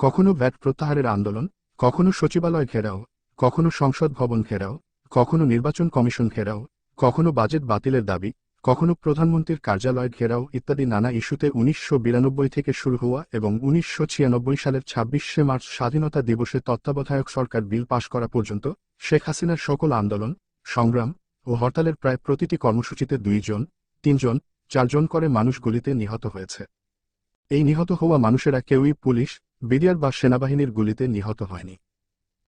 কখনো ভ্যাট প্রত্যাহারের আন্দোলন, কখনো সচিবালয় ঘেরাও, কখনো সংসদ ভবন ঘেরাও, কখনো নির্বাচন কমিশন ঘেরাও, কখনো বাজেট বাতিলের দাবি, কখনো প্রধানমন্ত্রীর কার্যালয় ঘেরাও ইত্যাদি নানা ইস্যুতে ১৯৯২ থেকে শুরু হওয়া এবং ১৯৯৬ সালের ২৬শে মার্চ স্বাধীনতা দিবসে তত্ত্বাবধায়ক সরকার বিল পাশ করা পর্যন্ত শেখ হাসিনার সকল আন্দোলন, সংগ্রাম ও হরতালের প্রায় প্রতিটি কর্মসূচিতে ২ জন, ৩ জন, ৪ জন করে মানুষ গুলিতে নিহত হয়েছে। এই নিহত হওয়া মানুষেরা কেউই পুলিশ, বিডিআর বা সেনাবাহিনীর গুলিতে নিহত হয়নি।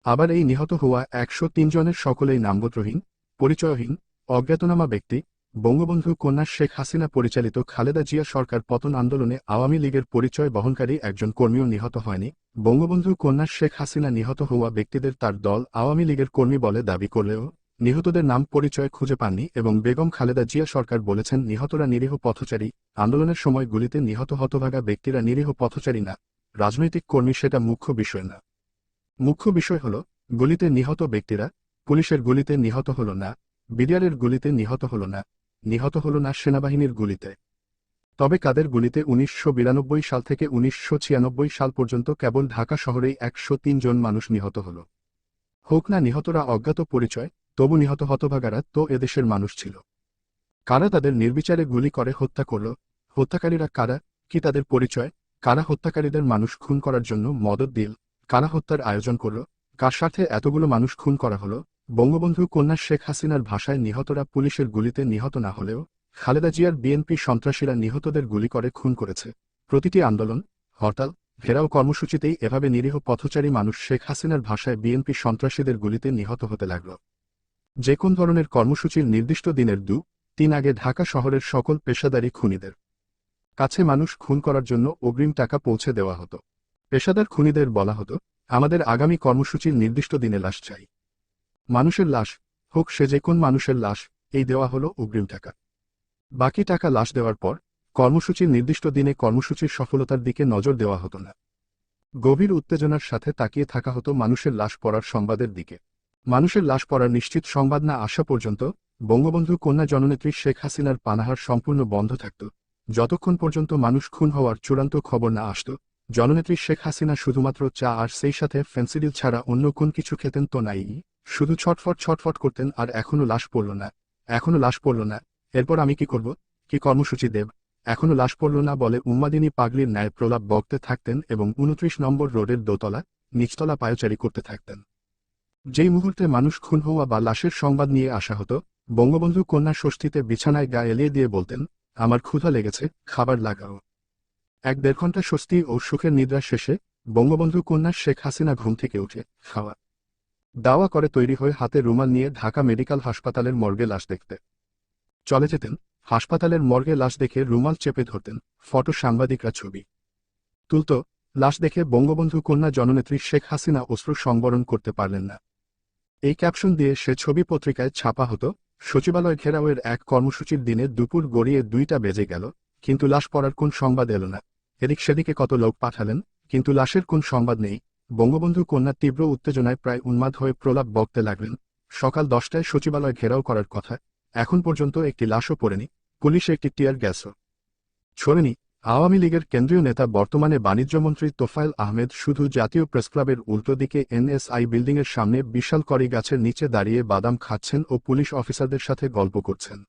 আবার এই নিহত হওয়া ১০৩ জনের সকলেই নামগোত্রহীন, পরিচয়হীন, অজ্ঞাতনামা ব্যক্তি। বঙ্গবন্ধু কন্যা শেখ হাসিনা পরিচালিত খালেদা জিয়া সরকার পতন আন্দোলনে আওয়ামী লীগের পরিচয় বহনকারী একজন কর্মীও নিহত হয়নি। বঙ্গবন্ধু কন্যা শেখ হাসিনা নিহত হওয়া ব্যক্তিদের তার দল আওয়ামী লীগের কর্মী বলে দাবি করলেও নিহতদের নাম পরিচয় খুঁজে পাননি এবং বেগম খালেদা জিয়া সরকার বলেছেন নিহতরা নিরীহ পথচারী। আন্দোলনের সময় গুলিতে নিহত হতভাগা ব্যক্তিরা নিরীহ পথচারী না, রাজনৈতিক কর্মী সেটা মুখ্য বিষয় না। মুখ্য বিষয় হল গুলিতে নিহত ব্যক্তিরা পুলিশের গুলিতে নিহত হল না, বিডিআরের গুলিতে নিহত হল না, নিহত হল না সেনাবাহিনীর গুলিতে। তবে কাদের গুলিতে ১৯৯২ সাল থেকে ১৯৯৬ সাল পর্যন্ত কেবল ঢাকা শহরেই ১০৩ জন মানুষ নিহত হল। হোক না নিহতরা অজ্ঞাত পরিচয়, তবু নিহত হতভাগারা তো এদেশের মানুষ ছিল। কারা তাদের নির্বিচারে গুলি করে হত্যা করল, হত্যাকারীরা কারা, কি তাদের পরিচয়, কারা হত্যাকারীদের মানুষ খুন করার জন্য মদত দিল, কারা হত্যার আয়োজন করল, কার স্বার্থে এতগুলো মানুষ খুন করা হলো। বঙ্গবন্ধু কন্যা শেখ হাসিনার ভাষায় নিহতরা পুলিশের গুলিতে নিহত না হলেও খালেদা জিয়ার বিএনপি সন্ত্রাসীরা নিহতদের গুলি করে খুন করেছে। প্রতিটি আন্দোলন, হরতাল, ঘেরাও কর্মসূচিতেই এভাবে নিরীহ পথচারী মানুষ শেখ হাসিনার ভাষায় বিএনপি সন্ত্রাসীদের গুলিতে নিহত হতে লাগল। যে কোন ধরনের কর্মসূচির নির্দিষ্ট দিনের ২-৩ আগে ঢাকা শহরের সকল পেশাদারি খুনিদের কাছে মানুষ খুন করার জন্য অগ্রিম টাকা পৌঁছে দেওয়া হতো। পেশাদার খুনিদের বলা হতো, আমাদের আগামী কর্মসূচির নির্দিষ্ট দিনে লাশ চাই। মানুষের লাশ, হোক সে যে কোন মানুষের লাশ, এই দেওয়া হলো অগ্রিম টাকা। বাকি টাকা লাশ দেওয়ার পর কর্মসূচির নির্দিষ্ট দিনে কর্মসূচির সফলতার দিকে নজর দেওয়া হতো না। গভীর উত্তেজনার সাথে তাকিয়ে থাকা হতো মানুষের লাশ পড়ার সংবাদের দিকে। মানুষের লাশ পড়ার নিশ্চিত সংবাদ না আসা পর্যন্ত বঙ্গবন্ধু কন্যা জননেত্রী শেখ হাসিনার পানাহার সম্পূর্ণ বন্ধ থাকত। যতক্ষণ পর্যন্ত মানুষ খুন হওয়ার চূড়ান্ত খবর না আসত, জননেত্রী শেখ হাসিনা শুধুমাত্র চা আর সেই সাথে ফেন্সিডিল ছাড়া অন্য কোন কিছু খেতেন তো নাই, শুধু ছটফট করতেন আর এখনো লাশ পড়ল না, এখনো লাশ পড়ল না, এরপর আমি কি করব, কি কর্মসূচি দেব, এখনো লাশ পড়ল না বলে উন্মাদিনী পাগলির ন্যায় প্রলাপ বকতে থাকতেন এবং ২৯ নম্বর রোডের দোতলা, নিচতলা পায়চারি করতে থাকতেন। যেই মুহূর্তে মানুষ খুন হওয়া বা লাশের সংবাদ নিয়ে আসা হতো, বঙ্গবন্ধু কন্যা ষষ্ঠীতে বিছানায় গা এলিয়ে দিয়ে বলতেন, আমার ক্ষুধা লেগেছে, খাবার লাগাও। ১-১.৫ ঘণ্টা স্বস্তি ও সুখের নিদ্রা শেষে বঙ্গবন্ধু কন্যা শেখ হাসিনা ঘুম থেকে উঠে খাওয়া দাওয়া করে তৈরি হয়ে হাতে রুমাল নিয়ে ঢাকা মেডিকেল হাসপাতালের মর্গে লাশ দেখতে চলে যেতেন। হাসপাতালের মর্গে লাশ দেখে রুমাল চেপে ধরতেন, ফটো সাংবাদিকরা ছবি তুলত। লাশ দেখে বঙ্গবন্ধু কন্যা জননেত্রী শেখ হাসিনা অশ্রু সংবরণ করতে পারলেন না। এই ক্যাপশন দিয়ে সে ছবি পত্রিকায় ছাপা হতো, সচিবালয় ঘেরাওয়ের এক কর্মসূচির দিনে দুপুর গড়িয়ে ২টা বেজে গেল, কিন্তু লাশ পড়ার কোন সংবাদ এলো না। এদিক সেদিকে কত লোক পাঠালেন, কিন্তু লাশের কোন সংবাদ নেই। বঙ্গবন্ধু কন্যা তীব্র উত্তেজনায় প্রায় উন্মাদ হয়ে প্রলাপ বকতে লাগলেন, সকাল ১০টায় সচিবালয় ঘেরাও করার কথা, এখন পর্যন্ত একটি লাশও পড়েনি, পুলিশ একটি টিয়ার গ্যাসও ছোড়েনি। আওয়ামী লীগের কেন্দ্রীয় নেতা বর্তমানে বাণিজ্যমন্ত্রী তোফায়েল আহমেদ শুধু জাতীয় প্রেসক্লাবের উল্টো দিকে এনএসআই বিল্ডিংয়ের সামনে বিশাল কড়ি গাছের নিচে দাঁড়িয়ে বাদাম খাচ্ছেন ও পুলিশ অফিসারদের সাথে গল্প করছেন।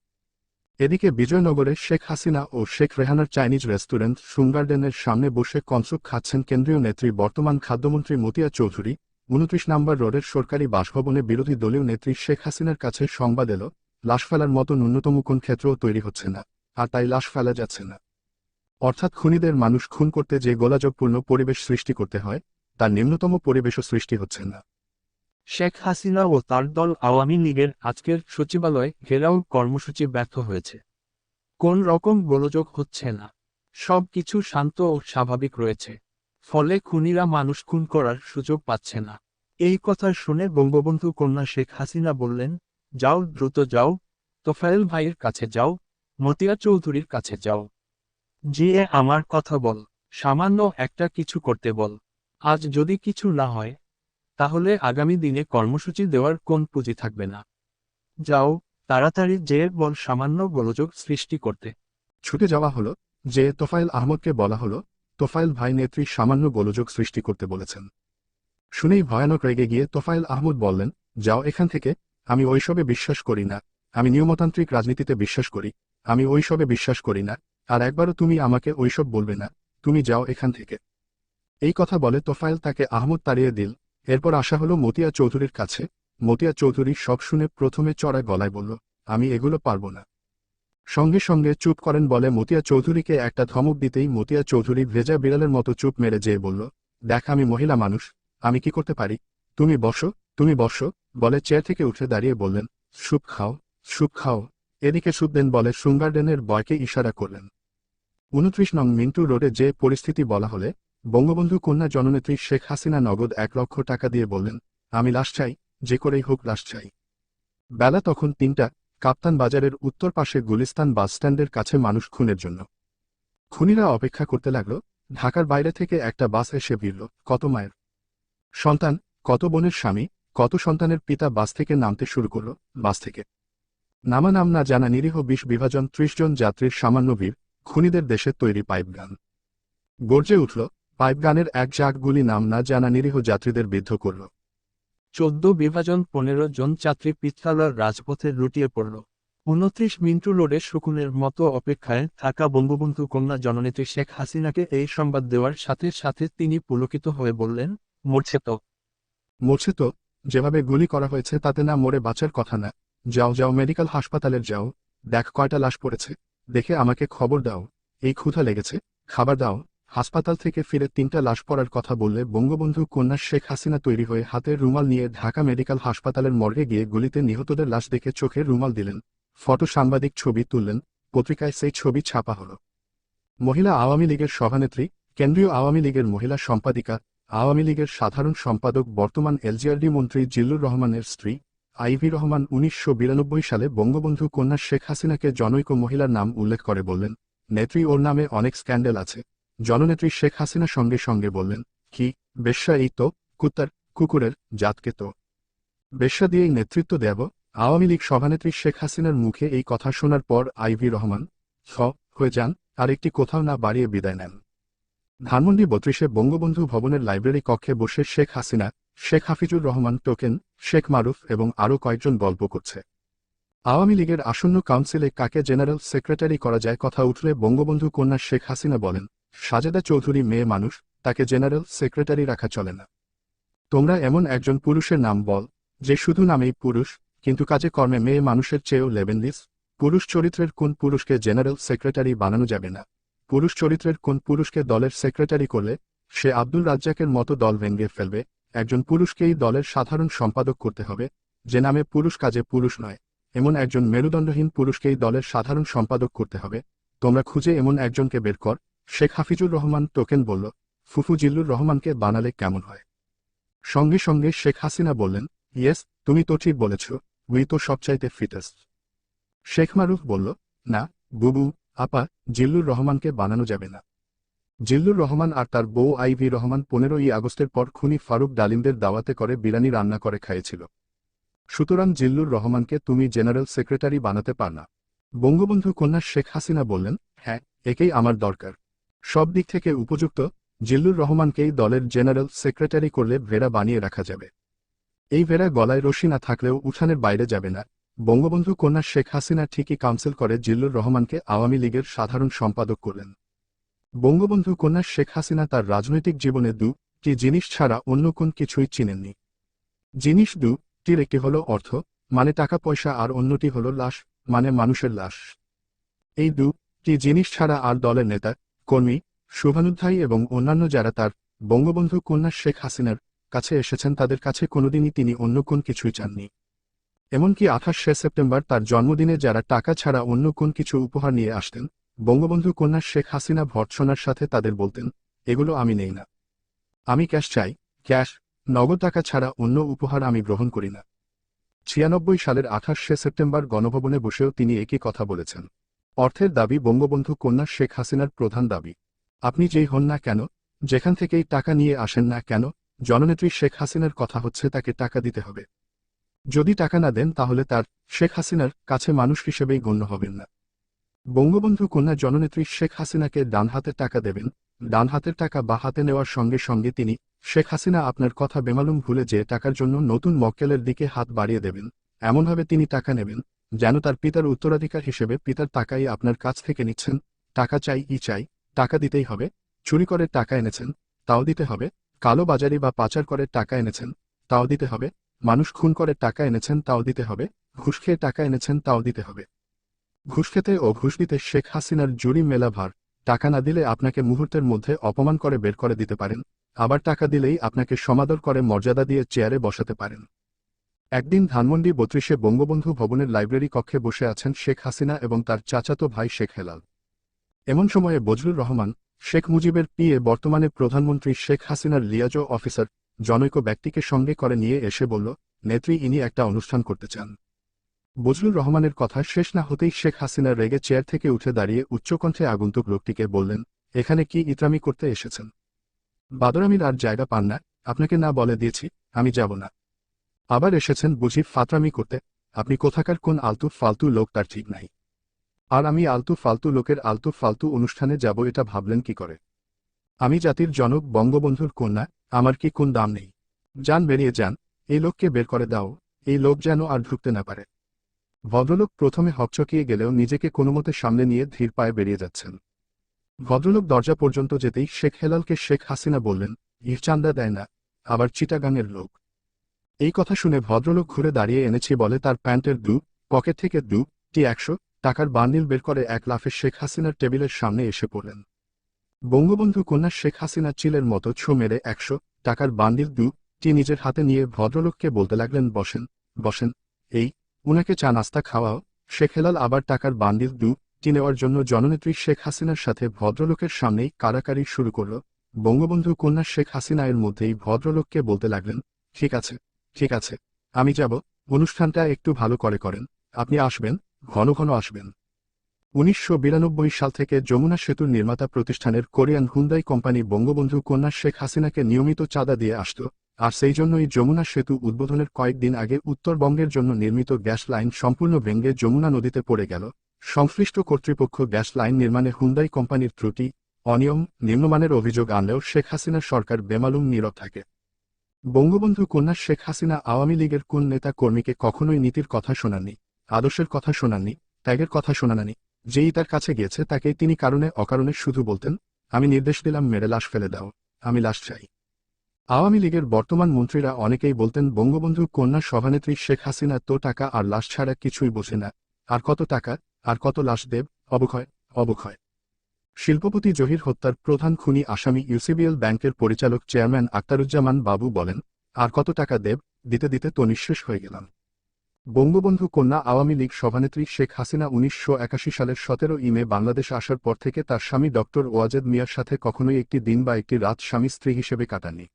এদিকে বিজয়নগরে শেখ হাসিনা ও শেখ রেহানার চাইনিজ রেস্টুরেন্ট সুনগার্ডেনের সামনে বসে কনসুক খাচ্ছেন কেন্দ্রীয় নেত্রী বর্তমান খাদ্যমন্ত্রী মতিয়া চৌধুরী। ২৯ নম্বর রোডের সরকারি বাসভবনে বিরোধী দলীয় নেত্রী শেখ হাসিনার কাছে সংবাদ এলো, লাশ ফেলার মতো ন্যূনতম কোন ক্ষেত্রও তৈরি হচ্ছে না, আর তাই লাশ ফেলা যাচ্ছে না। অর্থাৎ খুনিদের মানুষ খুন করতে যে গোলাযোগপূর্ণ পরিবেশ সৃষ্টি করতে হয়, তার নিম্নতম পরিবেশও সৃষ্টি হচ্ছে না। শেখ হাসিনা ও তার দল আওয়ামী লীগের আজকের সচিবালয় ঘেরাও কর্মসূচি ব্যর্থ হয়েছে। কোন রকম গোলযোগ হচ্ছে না, সব কিছু শান্ত ও স্বাভাবিক রয়েছে, ফলে খুনিরা মানুষ খুন করার সুযোগ পাচ্ছে না। এই কথা শুনে বঙ্গবন্ধু কন্যা শেখ হাসিনা বললেন, যাও দ্রুত যাও, তোফায়েল ভাইয়ের কাছে যাও, মতিয়া চৌধুরীর কাছে যাও, যেয়ে আমার কথা বল, সামান্য একটা কিছু করতে বল। আজ যদি কিছু না হয়, তাহলে আগামী দিনে কর্মসূচি দেওয়ার কোন পুঁজি থাকবে না। যাও, তাড়াতাড়ি যেয়ে বল সামান্য গোলযোগ সৃষ্টি করতে। ছুটে যাওয়া হলো, যে তোফায়েল আহমদকে বলা হলো, তোফায়েল ভাই নেত্রী সামান্য গোলযোগ সৃষ্টি করতে বলেছেন। শুনেই ভয়ানক রেগে গিয়ে তোফায়েল আহমদ বললেন, যাও এখান থেকে, আমি ওইসবে বিশ্বাস করি না, আমি নিয়মতান্ত্রিক রাজনীতিতে বিশ্বাস করি, আমি ওইসবে বিশ্বাস করি না, আর একবারও তুমি আমাকে ওইসব বলবে না, তুমি যাও এখান থেকে। এই কথা বলে তোফায়েল তাকে আহমদ তাড়িয়ে দিল। এরপর আসা হলো মতিয়া চৌধুরীর কাছে। মতিয়া চৌধুরী সব শুনে প্রথমে চড়া গলায় বলল, আমি এগুলো পারবো না। সঙ্গে সঙ্গে চুপ করেন বলে মতিয়া চৌধুরীকে একটা ধমক দিতেই মতিয়া চৌধুরী ভেজা বিড়ালের মতো চুপ মেরে যেয়ে বলল, দেখ আমি মহিলা মানুষ, আমি কি করতে পারি, তুমি বসো বলে চেয়ার থেকে উঠে দাঁড়িয়ে বললেন, স্যুপ খাও, স্যুপ খাও। এদিকে স্যুপ দেন বলে সুঙ্গারডেনের বয়কে ইশারা করলেন। 29 নং মিন্টু রোডে যে পরিস্থিতি বলা হলে বঙ্গবন্ধু কন্যা জননেত্রী শেখ হাসিনা নগদ 1 লক্ষ টাকা দিয়ে বললেন, আমি লাশ চাই, যে করেই হোক লাশ চাই। বেলা তখন 3টা। কাপ্তান বাজারের উত্তর পাশে গুলিস্তান বাসস্ট্যান্ডের কাছে মানুষ খুনের জন্য। খুনিরা অপেক্ষা করতে লাগল। ঢাকার বাইরে থেকে একটা বাস এসে ভিড়ল। কত মায়ের সন্তান, কত বোনের স্বামী, কত সন্তানের পিতা বাস থেকে নামতে শুরু করল। বাস থেকে নাম না জানা নিরীহ 20 বিভাজন 30 জন যাত্রীর সামান্য ভিড়, খুনিদের দেশে তৈরি পাইপ গান। গর্জে উঠল, পাইপ গানের এক জাগ গুলি নাম না জানা নিরীহ যাত্রীদের বিদ্ধ করল। 14 বিভাজন 15 জন যাত্রী পিত্রালার রাজপথে লুটিয়ে পড়ল। 29 মিন্টু রোডে শকুনের মতো অপেক্ষায় থাকা বঙ্গবন্ধু কন্যা জননেত্রী শেখ হাসিনাকে এই সংবাদ দেওয়ার সাথে সাথে তিনি পুলকিত হয়ে বললেন, মরছে তো, যেভাবে গুলি করা হয়েছে তাতে না মরে বাঁচার কথা না। যাও যাও মেডিকেল হাসপাতালের যাও, দেখ কয়টা লাশ পড়েছে, দেখে আমাকে খবর দাও, এই ক্ষুধা লেগেছে, খাবার দাও। হাসপাতাল থেকে ফিরে 3টা লাশ পড়ার কথা বললে বঙ্গবন্ধু কন্যা শেখ হাসিনা তৈরি হয়ে হাতের রুমাল নিয়ে ঢাকা মেডিকেল হাসপাতালের মর্গে গিয়ে গুলিতে নিহতদের লাশ দেখে চোখে রুমাল দিলেন। ফটো সাংবাদিক ছবি তুললেন, পত্রিকায় সেই ছবি ছাপা হলো। মহিলা আওয়ামী লীগের সভানেত্রী, কেন্দ্রীয় আওয়ামী লীগের মহিলা সম্পাদিকা, আওয়ামী লীগের সাধারণ সম্পাদক বর্তমান এলজিআরডি মন্ত্রী জিল্লুর রহমানের স্ত্রী আইভি রহমান 1992 সালে বঙ্গবন্ধু কন্যা শেখ হাসিনাকে জনৈক মহিলার নাম উল্লেখ করে বললেন, নেত্রী ওর নামে অনেক স্ক্যান্ডেল আছে। জননেত্রী শেখ হাসিনা সঙ্গে সঙ্গে বললেন, কি বেশ্যা, এই তো কুকুরের জাতকে তো বেশ্যা দিয়েই নেতৃত্ব দেব। আওয়ামী লীগ সভানেত্রী শেখ হাসিনার মুখে এই কথা শোনার পর আইভি রহমান হয়ে যান, আর একটি কোথাও না বাড়িয়ে বিদায় নেন। ধানমন্ডি 32-এ বঙ্গবন্ধু ভবনের লাইব্রেরি কক্ষে বসে শেখ হাসিনা, শেখ হাফিজুর রহমান টোকেন, শেখ মারুফ এবং আরও কয়েকজন গল্প করছে। আওয়ামী লীগের আসন্ন কাউন্সিলে কাকে জেনারেল সেক্রেটারি করা যায় কথা উঠলে বঙ্গবন্ধু কন্যা শেখ হাসিনা বলেন, সাজেদা চৌধুরী মেয়ে মানুষ, তাকে জেনারেল সেক্রেটারি রাখা চলে না। তোমরা এমন একজন পুরুষের নাম বল, যে শুধু নামেই পুরুষ, কিন্তু কাজে কর্মে মেয়ে মানুষের চেয়েও লেভেনলিস। পুরুষ চরিত্রের কোন পুরুষকে জেনারেল সেক্রেটারি বানানো যাবে না। পুরুষ চরিত্রের কোন পুরুষকে দলের সেক্রেটারি করলে সে আব্দুল রাজ্জাকের মতো দল ভেঙে ফেলবে। একজন পুরুষকেই দলের সাধারণ সম্পাদক করতে হবে, যে নামে পুরুষ কাজে পুরুষ নয়। এমন একজন মেরুদণ্ডহীন পুরুষকেই দলের সাধারণ সম্পাদক করতে হবে। তোমরা খুঁজে এমন একজনকে বের কর। শেখ হাফিজুর রহমান টোকেন বলল, ফুফু জিল্লুর রহমানকে বানালে কেমন হয়? সঙ্গে সঙ্গে শেখ হাসিনা বললেন, ইয়েস, তুমি তো ঠিক বলেছ, উই তো সবচাইতে ফিটেস্ট। শেখ মারুফ বলল, না বুবু আপা, জিল্লুর রহমানকে বানানো যাবে না। জিল্লুর রহমান আর তার বউ আইভি রহমান 15ই আগস্টের পর খুনি ফারুক ডালিমদের দাওয়াতে করে বিরিয়ানি রান্না করে খাইয়েছিল। সুতরাং জিল্লুর রহমানকে তুমি জেনারেল সেক্রেটারি বানাতে পার না। বঙ্গবন্ধু কন্যা শেখ হাসিনা বললেন, হ্যাঁ, একেই আমার দরকার। সব দিক থেকে উপযুক্ত। জিল্লুর রহমানকেই দলের জেনারেল সেক্রেটারি করলে ভেড়া বানিয়ে রাখা যাবে। এই ভেড়া গলায় রশি না থাকলেও উঠানের বাইরে যাবে না। বঙ্গবন্ধু কন্যা শেখ হাসিনা ঠিকই কাউন্সিল করে জিল্লুর রহমানকে আওয়ামী লীগের সাধারণ সম্পাদক করলেন। বঙ্গবন্ধু কন্যা শেখ হাসিনা তার রাজনৈতিক জীবনে দুটি জিনিস ছাড়া অন্য কোন কিছুই চিনেননি। জিনিস দুটির একটি হল অর্থ, মানে টাকা পয়সা, আর অন্যটি হল লাশ, মানে মানুষের লাশ। এই দুটি জিনিস ছাড়া আর দলের নেতা, কর্মী, শুভানুধ্যায়ী এবং অন্যান্য যারা তার বঙ্গবন্ধু কন্যা শেখ হাসিনার কাছে এসেছেন তাদের কাছে কোনোদিনই তিনি অন্য কোন কিছুই চাননি। এমনকি 28শে সেপ্টেম্বর তার জন্মদিনে যারা টাকা ছাড়া অন্য কোন কিছু উপহার নিয়ে আসতেন, বঙ্গবন্ধু কন্যা শেখ হাসিনা ভর্ৎসনার সাথে তাদের বলতেন, এগুলো আমি নেই না, আমি ক্যাশ চাই, ক্যাশ, নগদ টাকা ছাড়া অন্য উপহার আমি গ্রহণ করি না। 96 সালের 28শে সেপ্টেম্বর গণভবনে বসেও তিনি একই কথা বলেছেন। অর্থের দাবি বঙ্গবন্ধু কন্যা শেখ হাসিনার প্রধান দাবি। আপনি যেই হন না কেন, যেখান থেকেই টাকা নিয়ে আসেন না কেন, জননেত্রী শেখ হাসিনার কথা হচ্ছে তাকে টাকা দিতে হবে। যদি টাকা না দেন তাহলে তার, শেখ হাসিনার কাছে মানুষ হিসেবেই গণ্য হবেন না। বঙ্গবন্ধু কন্যা জননেত্রী শেখ হাসিনাকে ডান হাতের টাকা দেবেন, ডান হাতের টাকা বা হাতে নেওয়ার সঙ্গে সঙ্গে তিনি, শেখ হাসিনা আপনার কথা বেমালুম ভুলে যে টাকার জন্য নতুন মক্কেলের দিকে হাত বাড়িয়ে দেবেন, এমনভাবে তিনি টাকা নেবেন যেন তার পিতার উত্তরাধিকার হিসেবে পিতার টাকাই আপনার কাছ থেকে নিচ্ছেন। টাকা চাই চাই, টাকা দিতেই হবে। চুরি করে টাকা এনেছেন, তাও দিতে হবে। কালো বাজারি বা পাচার করে টাকা এনেছেন, তাও দিতে হবে। মানুষ খুন করে টাকা এনেছেন, তাও দিতে হবে। ঘুষ খেয়ে টাকা এনেছেন, তাও দিতে হবে। ঘুষ খেতে ও ঘুষ দিতে শেখ হাসিনার জুরি মেলা ভার। টাকা না দিলে আপনাকে মুহূর্তের মধ্যে অপমান করে বের করে দিতে পারেন, আবার টাকা দিলেই আপনাকে সমাদর করে মর্যাদা দিয়ে চেয়ারে বসাতে পারেন। একদিন ধানমন্ডি ৩২-এ বঙ্গবন্ধু ভবনের লাইব্রেরি কক্ষে বসে আছেন শেখ হাসিনা এবং তার চাচাতো ভাই শেখ হেলাল। এমন সময়ে বজলুর রহমান, শেখ মুজিবের পিএ, বর্তমানে প্রধানমন্ত্রী শেখ হাসিনার লিয়াজো অফিসার, জনৈক ব্যক্তিকে সঙ্গে করে নিয়ে এসে বলল, নেত্রী ইনি একটা অনুষ্ঠান করতে চান। বজলুর রহমানের কথা শেষ না হতেই শেখ হাসিনা রেগে চেয়ার থেকে উঠে দাঁড়িয়ে উচ্চকণ্ঠে আগন্তুক লোকটিকে বললেন, এখানে কি ইতরামি করতে এসেছেন? বাদরামির আর জায়গা পান না, আপনাকে না বলে দিয়েছি আমি যাব না। আবার এসেছেন বুঝি ফাতরামি করতে? আপনি কোথাকার কোন আলতু ফালতু লোক তার ঠিক নাই। আর আমি আলতু ফালতু লোকের আলতু ফালতু অনুষ্ঠানে যাব এটা ভাবলেন কি করে? আমি জাতির জনক বঙ্গবন্ধুর কন্যা, আমার কি কোন দাম নেই? যান, বেরিয়ে যান, এই লোককে বের করে দাও, এই লোক যেন আর ঢুকতে না পারে। ভদ্রলোক প্রথমে হকচকিয়ে গেলেও নিজেকে কোনোমতে সামলে নিয়ে ধীর পায়ে বেরিয়ে যাচ্ছেন। ভদ্রলোক দরজা পর্যন্ত যেতেই শেখ হেলালকে শেখ হাসিনা বললেন, চান্দা দেয় না, আবার চিটাগাংয়ের লোক। এই কথা শুনে ভদ্রলোক ঘুরে দাঁড়িয়ে এনেছি বলে তার প্যান্টের পকেট থেকে 100 টাকার বান্ডিল বের করে এক লাফে শেখ হাসিনার টেবিলের সামনে এসে পড়লেন। বঙ্গবন্ধু কন্যা শেখ হাসিনা চিলের মতো ছো মেরে 100 টাকার বান্ডিল নিজের হাতে নিয়ে ভদ্রলোককে বলতে লাগলেন, বসেন বসেন, এই উনাকে চা নাস্তা খাওয়াও। শেখ হেলাল আবার টাকার বান্ডিল নেওয়ার জন্য জননেত্রী শেখ হাসিনার সাথে ভদ্রলোকের সামনেই কাড়াকাড়ি শুরু করল। বঙ্গবন্ধু কন্যা শেখ হাসিনা এর মধ্যেই ভদ্রলোককে বলতে লাগলেন, ঠিক আছে ঠিক আছে, আমি যাব, অনুষ্ঠানটা একটু ভালো করে করেন, আপনি আসবেন, ঘন ঘন আসবেন। ১৯৯২ সাল থেকে যমুনা সেতুর নির্মাতা প্রতিষ্ঠানের কোরিয়ান হুন্দাই কোম্পানি বঙ্গবন্ধু কন্যা শেখ হাসিনাকে নিয়মিত চাঁদা দিয়ে আসত, আর সেই জন্যই যমুনা সেতু উদ্বোধনের কয়েকদিন আগে উত্তরবঙ্গের জন্য নির্মিত গ্যাস লাইন সম্পূর্ণ ভেঙে যমুনা নদীতে পড়ে গেল। সংশ্লিষ্ট কর্তৃপক্ষ গ্যাস লাইন নির্মাণে হুন্দাই কোম্পানির ত্রুটি, অনিয়ম, নিম্নমানের অভিযোগ আনলেও শেখ হাসিনার সরকার বেমালুম নীরব থাকে। বঙ্গবন্ধু কন্যা শেখ হাসিনা আওয়ামী লীগের কোন নেতা কর্মীকে কখনোই নীতির কথা শোনাননি, আদর্শের কথা শোনাননি, ত্যাগের কথা শোনাননি। যেই তার কাছে গিয়েছে তাকেই তিনি কারণে অকারণে শুধু বলতেন, আমি নির্দেশ দিলাম মেরে লাশ ফেলে দাও, আমি লাশ চাই। আওয়ামী লীগের বর্তমান মন্ত্রীরা অনেকেই বলতেন, বঙ্গবন্ধু কন্যা সভানেত্রী শেখ হাসিনা তো টাকা আর লাশ ছাড়া কিছুই বোঝে না, আর কত টাকা আর কত লাশ দেব, অবক্ষয় অবক্ষয়। শিল্পপতি জহির হত্যার প্রধান খুনি আসামি ইউসিবিএল ব্যাংকের পরিচালক চেয়ারম্যান আখতারুজ্জামান বাবু বলেন, আর কত টাকা দেব, দিতে দিতে তো নিঃশেষ হয়ে গেলাম। বঙ্গবন্ধু কন্যা আওয়ামী লীগ সভানেত্রী শেখ হাসিনা ১৯৮১ সালের ১৭ই মে বাংলাদেশ আসার পর থেকে তার স্বামী ডক্টর ওয়াজেদ মিয়ার সাথে কখনোই একটি দিন বা একটি রাত স্বামী স্ত্রী হিসেবে কাটাননি।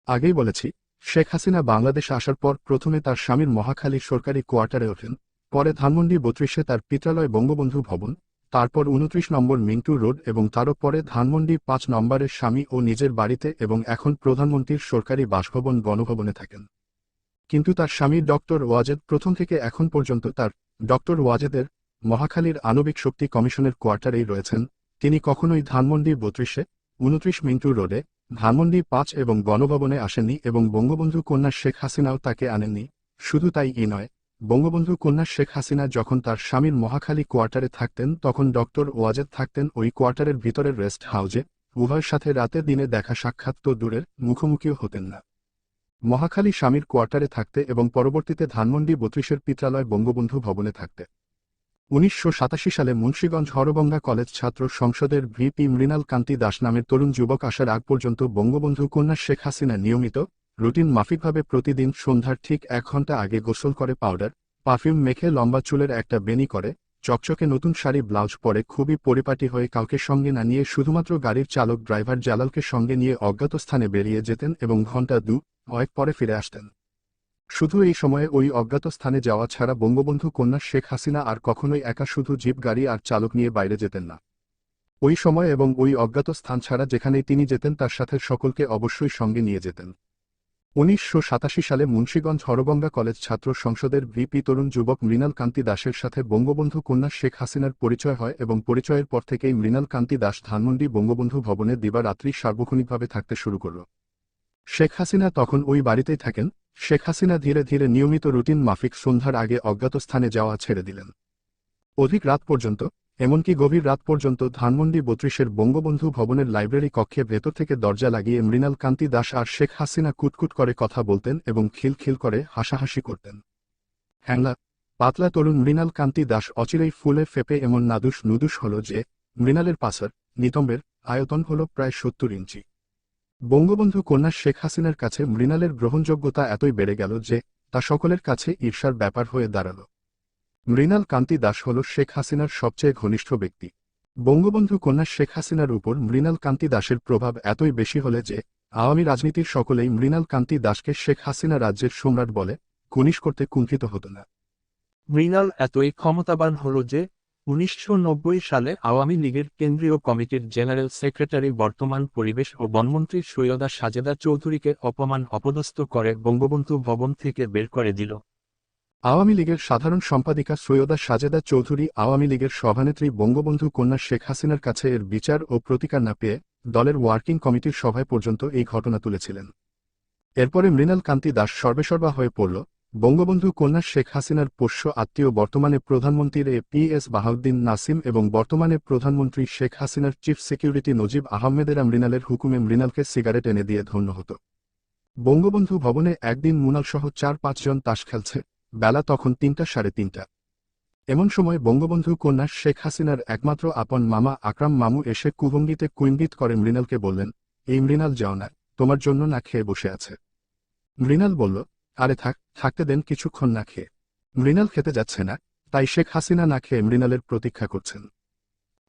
আগেই বলেছি, শেখ হাসিনা বাংলাদেশ আসার পর প্রথমে তার স্বামীর মহাখালী সরকারি কোয়ার্টারে ওঠেন, পরে ধানমন্ডি ৩২-এ তার পিত্রালয় বঙ্গবন্ধু ভবন, তারপর ২৯ নম্বর মিন্টু রোড এবং তারও পরে ধানমন্ডি ৫ নম্বরের স্বামী ও নিজের বাড়িতে এবং এখন প্রধানমন্ত্রীর সরকারি বাসভবন গণভবনে থাকেন। কিন্তু তার স্বামী ডক্টর ওয়াজেদ প্রথম থেকে এখন পর্যন্ত তার, ডক্টর ওয়াজেদের, মহাখালীর আণবিক শক্তি কমিশনের কোয়ার্টারেই রয়েছেন। তিনি কখনোই ধানমন্ডি ৩২-এ, ২৯ মিন্টু রোডে, ধানমন্ডি ৫ এবং গণভবনে আসেননি এবং বঙ্গবন্ধু কন্যা শেখ হাসিনাও তাকে আনেননি। শুধু তাই নয়, বঙ্গবন্ধু কন্যা শেখ হাসিনা যখন তার স্বামীর মহাখালী কোয়ার্টারে থাকতেন তখন ডক্টর ওয়াজেদ থাকতেন ওই কোয়ার্টারের ভিতরের রেস্ট হাউজে। উভয়ের সাথে রাতে দিনে দেখা সাক্ষাৎ তো দূরের, মুখোমুখিও হতেন না। মহাখালী স্বামীর কোয়ার্টারে থাকতে এবং পরবর্তীতে ধানমন্ডি ৩২-এর পিত্রালয় বঙ্গবন্ধু ভবনে থাকতে। ১৯৮৭ সালে মুন্সিগঞ্জ হরগঙ্গা কলেজ ছাত্র সংসদের ভিপি মৃণাল কান্তি দাস নামের তরুণ যুবক আসার আগ পর্যন্ত বঙ্গবন্ধু কন্যা শেখ হাসিনা নিয়মিত, রুটিন মাফিকভাবে প্রতিদিন সন্ধ্যার ঠিক ১ ঘণ্টা আগে গোসল করে পাউডার, পারফিউম মেখে লম্বা চুলের একটা বেনি করে, চকচকে নতুন শাড়ি ব্লাউজ পরে খুবই পরিপাটি হয়ে কাউকে সঙ্গে না নিয়ে শুধুমাত্র গাড়ির চালক ড্রাইভার জালালকে সঙ্গে নিয়ে অজ্ঞাত স্থানে বেরিয়ে যেতেন এবং ঘণ্টা ২-১ পরে ফিরে আসতেন। শুধু এই সময়ে ওই অজ্ঞাত স্থানে যাওয়া ছাড়া বঙ্গবন্ধু কন্যা শেখ হাসিনা আর কখনোই একা শুধু জিপ গাড়ি আর চালক নিয়ে বাইরে যেতেন না। ওই সময় এবং ওই অজ্ঞাত স্থান ছাড়া যেখানেই তিনি যেতেন তার সাথে সকলকে অবশ্যই সঙ্গে নিয়ে যেতেন। 1987 সালে মুন্সিগঞ্জ হরগঙ্গা কলেজ ছাত্র সংসদের ভিপি তরুণ যুবক মৃণাল কান্তি দাসের সাথে বঙ্গবন্ধু কন্যা শেখ হাসিনার পরিচয় হয় এবং পরিচয়ের পর থেকেই মৃণাল কান্তি দাস ধানমন্ডি বঙ্গবন্ধু ভবনে দিবারাত্রি সার্বক্ষণিকভাবে থাকতে শুরু করল। শেখ হাসিনা তখন ওই বাড়িতেই থাকেন। শেখ হাসিনা ধীরে ধীরে নিয়মিত রুটিন মাফিক সন্ধ্যার আগে অজ্ঞাত স্থানে যাওয়া ছেড়ে দিলেন। অধিক রাত পর্যন্ত, এমনকি গভীর রাত পর্যন্ত ধানমন্ডি 32-এর বঙ্গবন্ধু ভবনের লাইব্রেরি কক্ষে ভেতর থেকে দরজা লাগিয়ে মৃণাল কান্তি দাস আর শেখ হাসিনা কুটকুট করে কথা বলতেন এবং খিলখিল করে হাসাহাসি করতেন। হ্যাংলা পাতলা তরুণ মৃণাল কান্তি দাস অচিরেই ফুলে ফেপে এমন নাদুস নুদুস হল যে মৃণালের পাসার নিতম্বের আয়তন হল প্রায় 70 ইঞ্চি। বঙ্গবন্ধু কন্যা শেখ হাসিনার কাছে মৃণালের গ্রহণযোগ্যতা এতই বেড়ে গেল যে তা সকলের কাছে ঈর্ষার ব্যাপার হয়ে দাঁড়াল। মৃণাল কান্তি দাস হল শেখ হাসিনার সবচেয়ে ঘনিষ্ঠ ব্যক্তি। বঙ্গবন্ধু কন্যা শেখ হাসিনার উপর মৃণাল কান্তি দাসের প্রভাব এতই বেশি হলে যে আওয়ামী রাজনীতির সকলেই মৃণাল কান্তি দাসকে শেখ হাসিনা রাজ্যের সম্রাট বলে কুনিশ করতে কুণ্ঠিত হতো না। মৃণাল এতই ক্ষমতাবান হল যে 1990 সালে আওয়ামী লীগের কেন্দ্রীয় কমিটির জেনারেল সেক্রেটারি বর্তমান পরিবেশ ও বনমন্ত্রী সৈয়দা সাজেদা চৌধুরীকে অপমান অপদস্থ করে বঙ্গবন্ধু ভবন থেকে বের করে দিল। আওয়ামী লীগের সাধারণ সম্পাদিকা সৈয়দা সাজেদা চৌধুরী আওয়ামী লীগের সভানেত্রী বঙ্গবন্ধু কন্যা শেখ হাসিনার কাছে এর বিচার ও প্রতিকার না পেয়ে দলের ওয়ার্কিং কমিটির সভায় পর্যন্ত এই ঘটনা তুলেছিলেন। এরপরে মৃণাল কান্তি দাস সর্বেসর্বা হয়ে পড়ল। বঙ্গবন্ধু কন্যা শেখ হাসিনার পোষ্য আত্মীয় বর্তমানে প্রধানমন্ত্রীর এপিএস বাহাউদ্দিন নাসিম এবং বর্তমানে প্রধানমন্ত্রী শেখ হাসিনার চিফ সিকিউরিটি নজিব আহমেদেরা মৃণালের হুকুমে মৃণালকে সিগারেট এনে দিয়ে ধন্য হতো। বঙ্গবন্ধু ভবনে একদিন মুনালসহ 4-5 জন তাস খেলছে। বেলা তখন 3টা সাড়ে 3টা। এমন সময় বঙ্গবন্ধু কন্যা শেখ হাসিনার একমাত্র আপন মামা আকরাম মামু এসে কুভঙ্গিতে কুইঙ্গিত করে মৃণালকে বললেন, এই মৃণাল যাও না, তোমার জন্য না খেয়ে বসে আছে। মৃণাল বলল, আরে থাকতে দেন কিছুক্ষণ না খেয়ে। মৃণাল খেতে যাচ্ছে না, তাই শেখ হাসিনা না খেয়ে মৃণালের প্রতীক্ষা করছেন।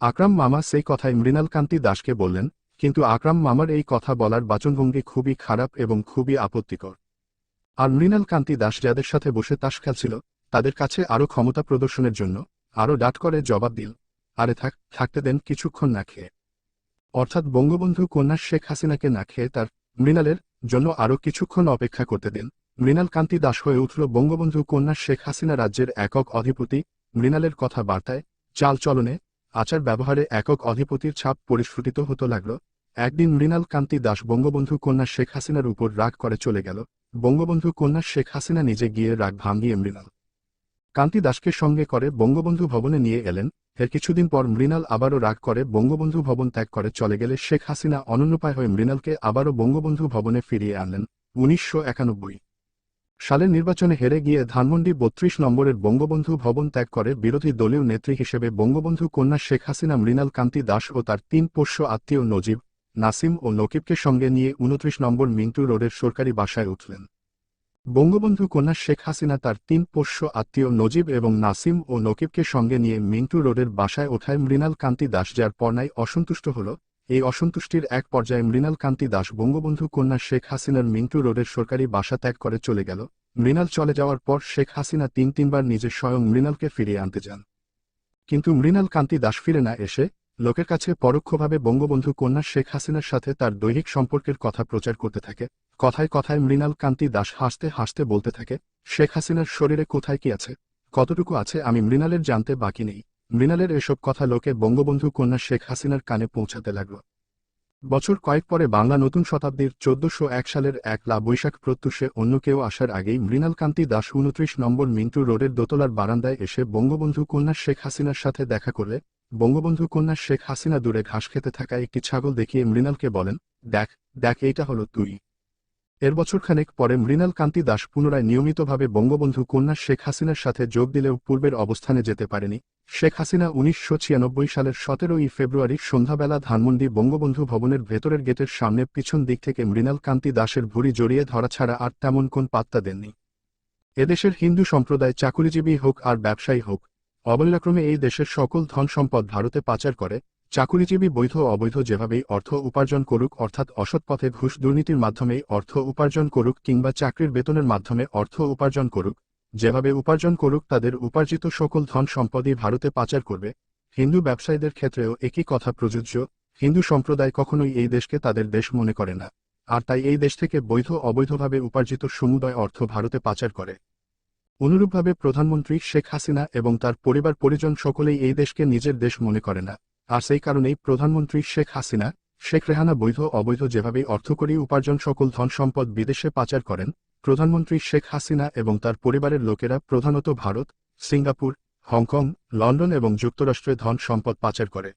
আকরাম মামা সেই কথায় মৃণাল কান্তি দাসকে বললেন, কিন্তু আকরাম মামার এই কথা বলার বাচনভঙ্গি খুবই খারাপ এবং খুবই আপত্তিকর। আর মৃণাল কান্তি দাস যাদের সাথে বসে তাস খেলছিল তাদের কাছে আরও ক্ষমতা প্রদর্শনের জন্য আরও ডাট করে জবাব দিল, আরে থাকতে দেন কিছুক্ষণ না খেয়ে। অর্থাৎ বঙ্গবন্ধু কন্যা শেখ হাসিনাকে না খেয়ে তার মৃণালের জন্য আরও কিছুক্ষণ অপেক্ষা করতে দেন। মৃণাল কান্তি দাস হয়ে উঠল বঙ্গবন্ধু কন্যা শেখ হাসিনা রাজ্যের একক অধিপতি। মৃণালের কথাবার্তায়, চাল চলনে, আচার ব্যবহারে একক অধিপতির ছাপ পরিস্ফুটিত হতে লাগল। একদিন মৃণাল কান্তি দাস বঙ্গবন্ধু কন্যা শেখ হাসিনার উপর রাগ করে চলে গেল। বঙ্গবন্ধু কন্যা শেখ হাসিনা নিজে গিয়ে রাগ ভাঙিয়ে মৃণাল কান্তি দাসকে সঙ্গে করে বঙ্গবন্ধু ভবনে নিয়ে এলেন। এর কিছুদিন পর মৃণাল আবারও রাগ করে বঙ্গবন্ধু ভবন ত্যাগ করে চলে গেলে শেখ হাসিনা অনন্যোপায় হয়ে মৃণালকে আবারও বঙ্গবন্ধু ভবনে ফিরিয়ে আনলেন। 1991 সালের নির্বাচনে হেরে গিয়ে ধানমন্ডি 32 নম্বরের বঙ্গবন্ধু ভবন ত্যাগ করে বিরোধী দলীয় নেত্রী হিসেবে বঙ্গবন্ধু কন্যা শেখ হাসিনা মৃণাল কান্তি দাস ও তার 3 পোষ্য আত্মীয় নজিব, নাসিম ও নকিবকে সঙ্গে নিয়ে 29 নম্বর মিন্টু রোডের সরকারি বাসায় উঠলেন। বঙ্গবন্ধু কন্যা শেখ হাসিনা তার 3 পোষ্য আত্মীয় নজিব এবং নাসিম ও নকিবকে সঙ্গে নিয়ে মিন্টু রোডের বাসায় ওঠায় মৃণাল কান্তি দাস যার পর্নায় অসন্তুষ্ট হল। এই অসন্তুষ্টির এক পর্যায়ে মৃণাল কান্তি দাস বঙ্গবন্ধু কন্যা শেখ হাসিনার মিন্টু রোডের সরকারি বাসা ত্যাগ করে চলে গেল। মৃণাল চলে যাওয়ার পর শেখ হাসিনা 3-3বার নিজে স্বয়ং মৃণালকে ফিরিয়ে আনতে যান, কিন্তু মৃণাল কান্তি দাস ফিরে না এসে লোকের কাছে পরোক্ষভাবে বঙ্গবন্ধু কন্যা শেখ হাসিনার সাথে তার দৈহিক সম্পর্কের কথা প্রচার করতে থাকে। কথায় কথায় মৃণাল কান্তি দাস হাসতে হাসতে বলতে থাকে, শেখ হাসিনার শরীরে কোথায় কি আছে, কতটুকু আছে আমি মৃণালের জানতে বাকি নেই। মৃণালের এসব কথা লোকে বঙ্গবন্ধু কন্যা শেখ হাসিনার কানে পৌঁছাতে লাগল। বছর কয়েক পরে বাংলা নতুন শতাব্দীর 1401 সালের 1লা বৈশাখ প্রত্যুষে অন্য কেউ আসার আগেই মৃণাল কান্তি দাস 29 নম্বর মিন্টু রোডের দোতলার বারান্দায় এসে বঙ্গবন্ধু কন্যা শেখ হাসিনার সাথে দেখা করলে বঙ্গবন্ধু কন্যা শেখ হাসিনা দূরে ঘাস খেতে থাকা একটি ছাগল দেখিয়ে মৃণালকে বলেন, দেখ এইটা হলো তুই। এর বছরখানেক পরে মৃণাল কান্তি দাস পুনরায় নিয়মিতভাবে বঙ্গবন্ধু কন্যা শেখ হাসিনার সাথে যোগ দিলেও পূর্বের অবস্থানে যেতে পারেনি। শেখ হাসিনা 1996 সালের 17 ফেব্রুয়ারি সন্ধ্যাবেলা ধানমন্ডি বঙ্গবন্ধু ভবনের ভেতরের গেটের সামনে পিছন দিক থেকে মৃণাল কান্তি দাসের ভুঁড়ি জড়িয়ে ধরা ছাড়া আর তেমন কোন পাত্তা দেননি। এদেশের হিন্দু সম্প্রদায় চাকুরিজীবী হোক আর ব্যবসায়ী হোক, অবলীলাক্রমে এই দেশের সকল ধন সম্পদ ভারতে পাচার করে। চাকুরিজীবী বৈধ অবৈধ যেভাবেই অর্থ উপার্জন করুক, অর্থাৎ অসৎ পথে ঘুষ দুর্নীতির মাধ্যমেই অর্থ উপার্জন করুক কিংবা চাকরির বেতনের মাধ্যমে অর্থ উপার্জন করুক, যেভাবে উপার্জন করুক তাদের উপার্জিত সকল ধন সম্পদই ভারতে পাচার করবে। হিন্দু ব্যবসায়ীদের ক্ষেত্রেও একই কথা প্রযোজ্য। হিন্দু সম্প্রদায় কখনোই এই দেশকে তাদের দেশ মনে করে না। আর তাই এই দেশ থেকে বৈধ অবৈধভাবে উপার্জিত সমুদয় অর্থ ভারতে পাচার করে। অনুরূপভাবে প্রধানমন্ত্রী শেখ হাসিনা এবং তার পরিবার পরিজন সকলেই এই দেশকে নিজের দেশ মনে করে না, আর সেই কারণেই প্রধানমন্ত্রী শেখ হাসিনা, শেখ রেহানা বৈধ অবৈধ যেভাবে অর্থকরী উপার্জন সকল ধন সম্পদ বিদেশে পাচার করেন, প্রধানমন্ত্রী শেখ হাসিনা এবং তার পরিবারের লোকেরা প্রধানত ভারত, সিঙ্গাপুর, হংকং, লন্ডন এবং যুক্তরাষ্ট্রে ধন সম্পদ পাচার করে।